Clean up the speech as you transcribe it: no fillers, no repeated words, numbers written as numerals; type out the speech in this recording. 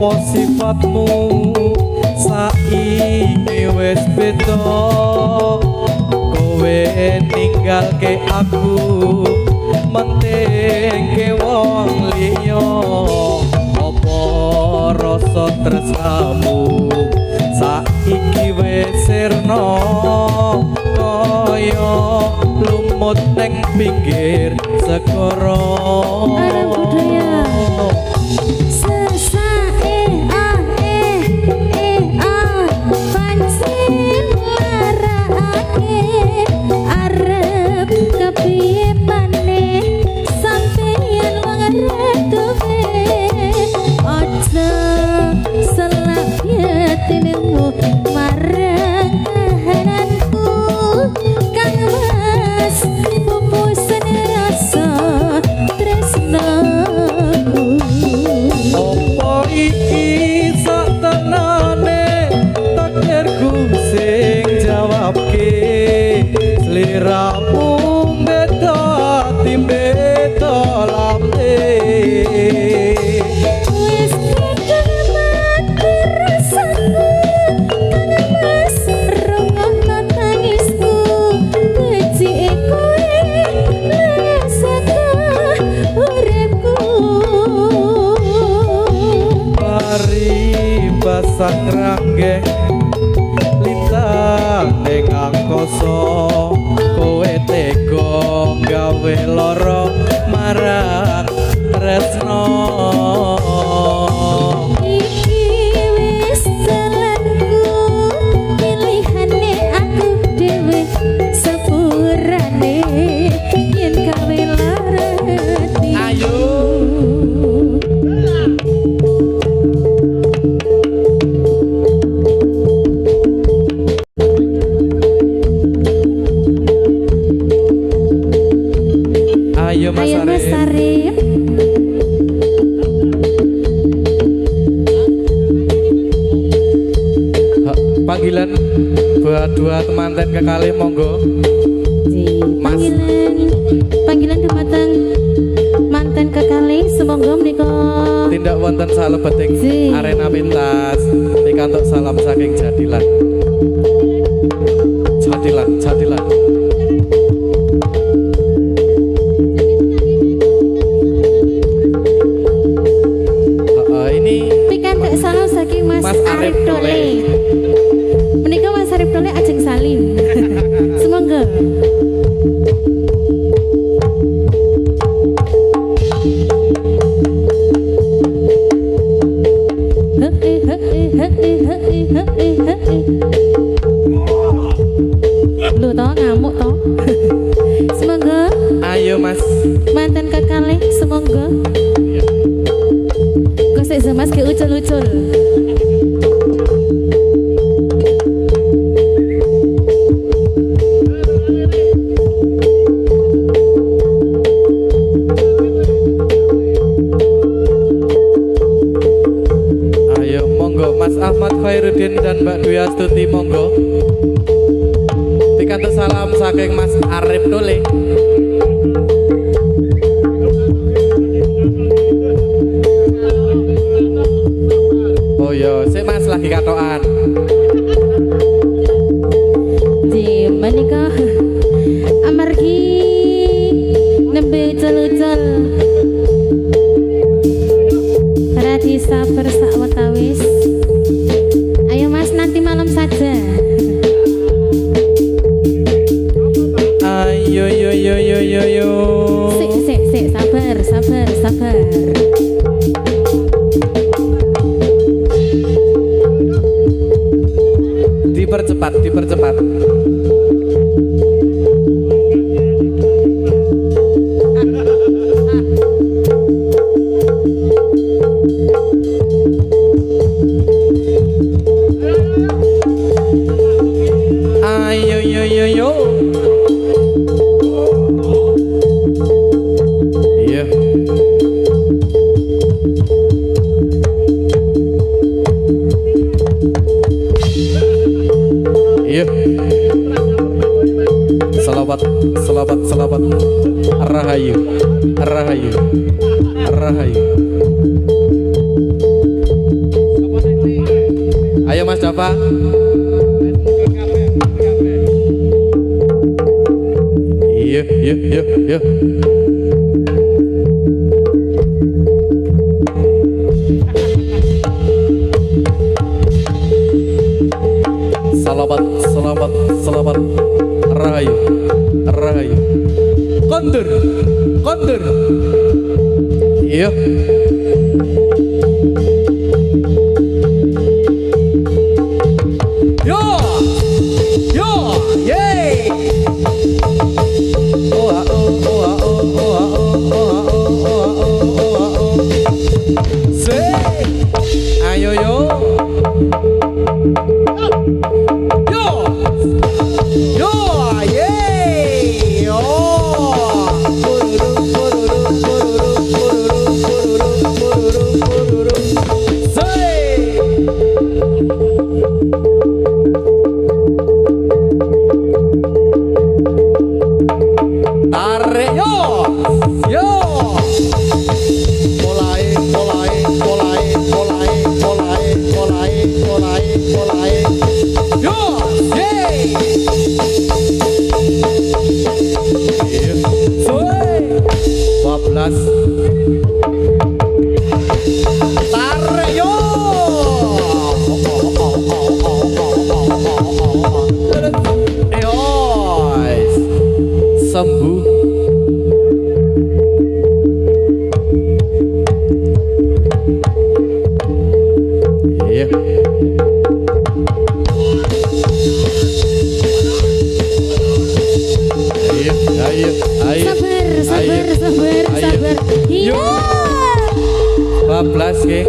opo sifatmu saiki wis beda kowe ninggalke aku mentingke wong liya opo rasa tresnamu saiki wis sirna kaya lumut ning pinggir segara Arep budaya pancen marakake arep kepiye maneh sampeyan wong reduwe aja selak yatinmu marang kahananku kang mas pupusen rasa tresnaku opo iki satenane takdirku sing jawabke sliramu beda timbeta lambe wis kedamat rasaku kang mas rungokno tangisku becike kowe lesaka uripku mari basang ranggeng lintang ning angkasa kowe tega gawe lara marang tresno iki wis jalanku pilihane aku dhewe sepurane yen gawe lara ayo ayo Mas Ayo Mas Arif Arif panggilan buat dua temanten kekalih monggo di Mas. panggilan dumateng manten kekalih semoga menika tindak wonten salebeting Ji. arena pentas pikantuk salam saking Jadilan Jadilan ini pikantuk salam saking Mas Mas Arif Arif Dole menika Mas Arif Dole ajeng salim semoga lu toh ngamuk toh semoga ayo Mas mantan kekalih semoga gosek semas ke ucul-ucul ayo monggo Mas Ahmad Khairuddin dan Mbak Dwi Astuti monggo pikantuk salam saking Mas Arif Dole oh yo sik Mas lagi katokan di menikah amargi nembe ucul-ucul radi sabar sak watawis ayo Mas nanti malam saja ayo yo yo yo yo yo sik sabar dipercepat ayo yo yo yo iya iya selamat rahayu apa? Iya, iya, iya, iya. Selamat, selamat, selamat. Rahayu, rahayu. Kondur, kondur. Iya. Yo, yo, yay. Oh, ah, oh, oh, ah, oh, oh, ah, oh, oh, ah, oh, oh, ah, oh, oh, ah, oh. Say, ayo yo. Yo, yo, yay. Oh, pururu, pururu, pururu, pururu, pururu, pururu, pururu. Say. Tarik yo, yo. Mulai, mulai, mulai, mulai, mulai, mulai, mulai, mulai. Yo, yay. Soy 12. Tarik yo. Yois. Sembuh. Iya. Ayo, ayo, ayo. Sabar, sabar, Ayo. sabar, Ayo. sabar. Iya. Yo. 12 ke.